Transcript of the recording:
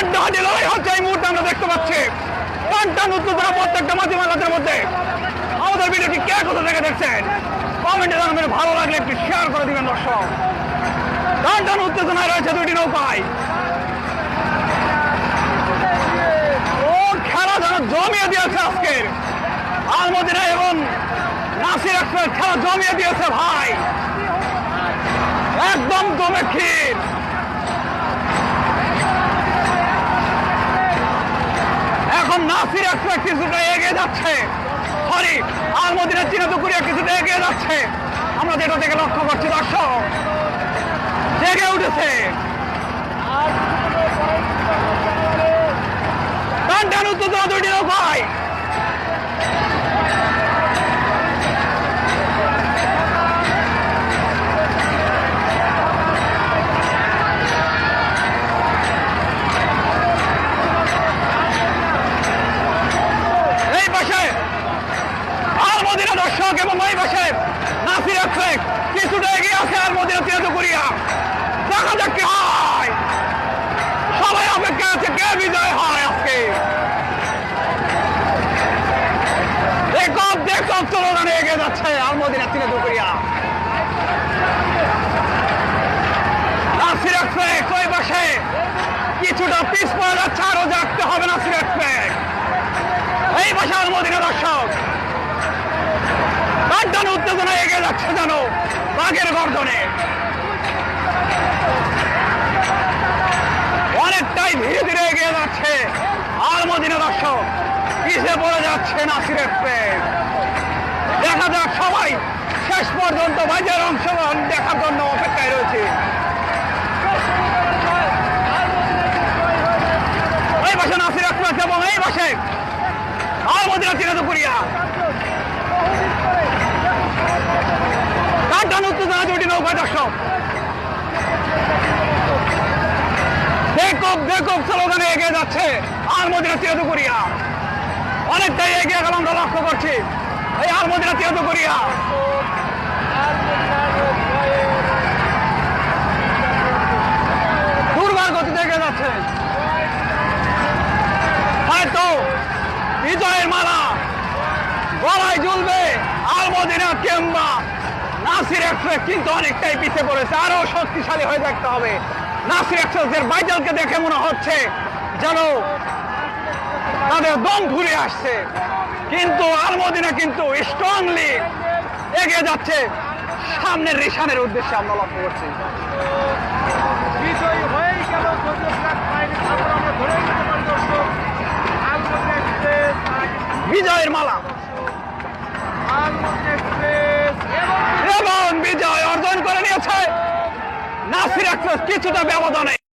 হাড্ডাহাড্ডি লড়াই হচ্ছে এই মুহূর্তে আমরা দেখতে পাচ্ছি। টান উত্তেজনা প্রত্যেকটা মাঝে মধ্যে। আমাদের ভিডিওটি কে কোথা থেকে দেখছেন কমেন্টে জানাবেন, ভালো লাগলে একটু শেয়ার করে দিবেন দর্শক। টান উত্তেজনায় রয়েছে দুটি নৌকায়। ও খেলা যেন জমিয়ে দিয়েছে আজকের আলমদিনা এবং নাসির এক্সপ্রেস, খেলা জমিয়ে দিয়েছে ভাই, একদম জমে ক্ষীর। এখন নাসির এক্সপ্রেস কিছুটা এগিয়ে যাচ্ছে, সরি আলমদিনা চিনাদুকুরিয়া কিছুটা এগিয়ে যাচ্ছে। আমরা যেটা থেকে লক্ষ্য করছি দর্শক, জেগে উঠেছে। টান উত্তেজনা দুটি নৌকায়। এই পাশে আলমদিনা দর্শক এবং ওই পাশে নাসির এক্সপ্রেস কিছুটা এগিয়ে আছে আলমদিনা চিনাদুকুরিয়া। দেখা যাক কি হয়, সবাই অপেক্ষা আছে কে বিজয় হয় আজকে। দেখো স্লোগানে এগিয়ে যাচ্ছে আলমদিনা চিনাদুকুরিয়া। নাসির এক্সপ্রেস ওই পাশে কিছুটা পিছ পড়ে যাচ্ছে, আরো জাগতে হবে নাসির এক্সপ্রেস। এই পাশে আলমদিনা দর্শক টান উত্তেজনা এগিয়ে যাচ্ছে যেন বাঘের গর্জনে। অনেকটাই ধীরে ধীরে এগিয়ে যাচ্ছে আলমদিনা দর্শক, পিছিয়ে পড়ে যাচ্ছে নাসির এক্সপ্রেস। দেখা যাক, সবাই শেষ পর্যন্ত বাজার অংশগ্রহণ দেখার জন্য অপেক্ষায় রয়েছে। এই পাশে নাসির এক্সপ্রেস এবং এই পাশে আলমদিনা চিনাদুকুরিয়া। টান উত্তেজনা দুটি নৌকা দর্শক। দেখো স্লোগানে এগিয়ে যাচ্ছে আলমদিনা চিনাদুকুরিয়া। অনেকটাই এগিয়ে গেল আমরা লক্ষ্য করছি এই আলমদিনা চিনাদুকুরিয়া। দুর্বার গতিতে এগিয়ে যাচ্ছে, হয়তো বিজয়ের মালা গলায় ঝুলবে আলমদিনা কিংবা নাসির এক্সপ্রেস, কিন্তু অনেকটাই পিছিয়ে পড়েছে। আরো শক্তিশালী হয়ে দেখতে হবে। নাসির এক্সপ্রেসের বাইজালকে দেখে মনে হচ্ছে যেন তাদের দম ঘুরে আসছে, কিন্তু আলমদিনা কিন্তু স্ট্রংলি এগিয়ে যাচ্ছে সামনের রিশানের উদ্দেশ্যে আমরা লক্ষ্য করছি। বিজয়ের মালা এবং বিজয় অর্জন করে নিয়েছে নাসির এক্সপ্রেস কিছুটা ব্যবধানে।